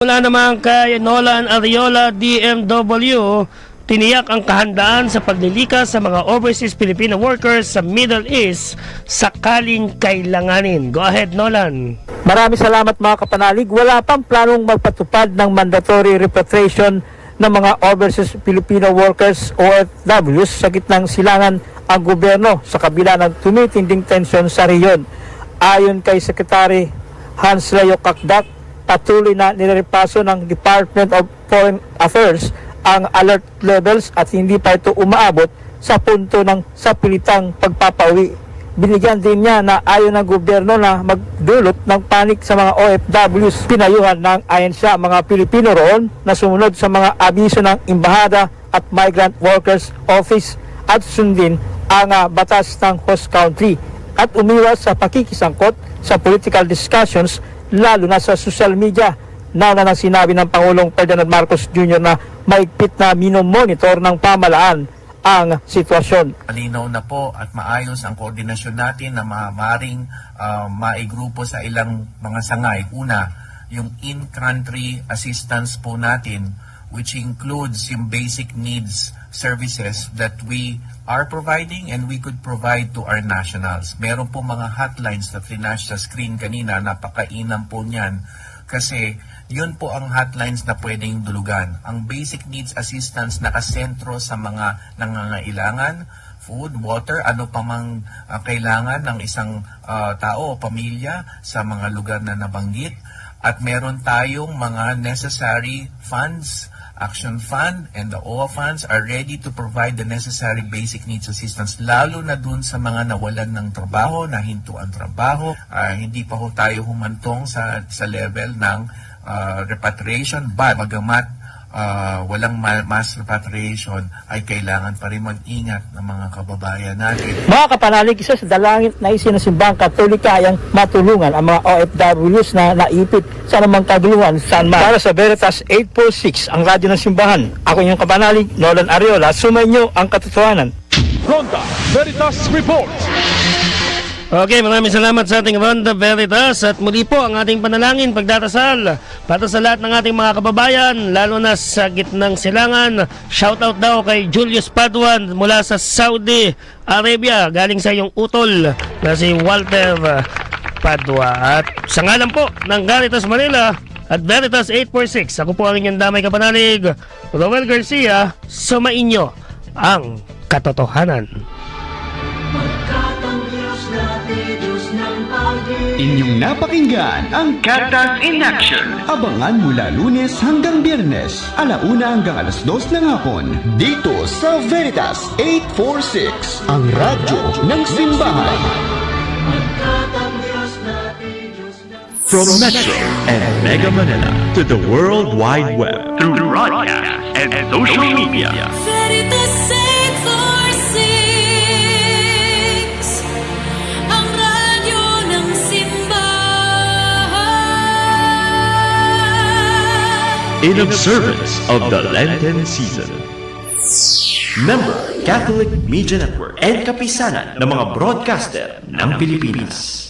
Mula naman kay Nolan Ariola, DMW, tiniyak ang kahandaan sa paglilikas sa mga overseas Filipino workers sa Middle East sakaling kailanganin. Go ahead, Nolan. Maraming salamat mga kapanalig. Wala pang planong magpatupad ng mandatory repatriation ng mga overseas Filipino workers OFWs sa gitnang silangan ang gobyerno sa kabila ng tumitinding tensyon sa rehiyon. Ayon kay Secretary Hans Leo Kakdak, patuloy na nirepaso ng Department of Foreign Affairs ang alert levels at hindi pa ito umaabot sa punto ng sapilitang pagpapauwi. Binigyan din niya na ayon ng gobyerno na magdulot ng panik sa mga OFWs. Pinayuhan ng ahensya mga Pilipino roon na sumunod sa mga abiso ng Embahada at Migrant Workers Office at sundin ang batas ng host country at umiwas sa pakikisangkot sa political discussions lalo na sa social media. Nauna nang sinabi ng Pangulong Ferdinand Marcos Jr. na maigpit na minomonitor ng pamahalaan ang sitwasyon. Malinaw na po at maayos ang koordinasyon natin na maaaring maigrupo sa ilang mga sangay. Una, yung in-country assistance po natin, which includes yung basic needs services that we are providing and we could provide to our nationals. Meron po mga hotlines na flash sa screen kanina, napakainam po niyan kasi yun po ang hotlines na pwedeng dulugan. Ang basic needs assistance nakasentro sa mga nangangailangan, food, water, ano pa mang kailangan ng isang tao o pamilya sa mga lugar na nabanggit. At meron tayong mga necessary funds, Action Fund and the OWA funds are ready to provide the necessary basic needs assistance, lalo na dun sa mga nawalan ng trabaho, nahinto ang trabaho. Hindi pa ho tayo humantong sa level ng repatriation, but bagamat walang mass repatriation ay kailangan pa rin mag-ingat ng mga kababayan natin. Mga kapanalig, isa sa dalangin na isinasimbang Katolika ay ang matulungan ang mga OFWs na naipit sa namang kaguluhan saan man. Para sa Veritas 846, ang radyo ng simbahan. Ako yung kapanalig, Nolan Ariola, sumainyo ang katotohanan. Ronda Veritas Report. Okay, maraming salamat sa ating Ronda Veritas at muli po ang ating panalangin, pagdarasal para sa lahat ng ating mga kababayan, lalo na sa gitnang silangan. Shoutout daw kay Julius Paduan mula sa Saudi Arabia, galing sa iyong utol na si Walter Padua. At sa ngalan po ng Veritas Manila at Veritas 846, ako po ang inyong damay kapanalig, Roel Garcia, sumainyo ang katotohanan. Inyong napakinggan ang Katas in Action. Abangan mula Lunes hanggang Biyernes, 1:00 hanggang 2:00 ng hapon, dito sa Veritas 846, ang radyo ng simbahan. From Metro and Mega Manila to the World Wide Web, through broadcast and social media. Veritas 846, ang radyo ng simbahan. In observance of the Lenten season. Member, Catholic Media Network and kapisanan ng mga broadcaster ng Pilipinas.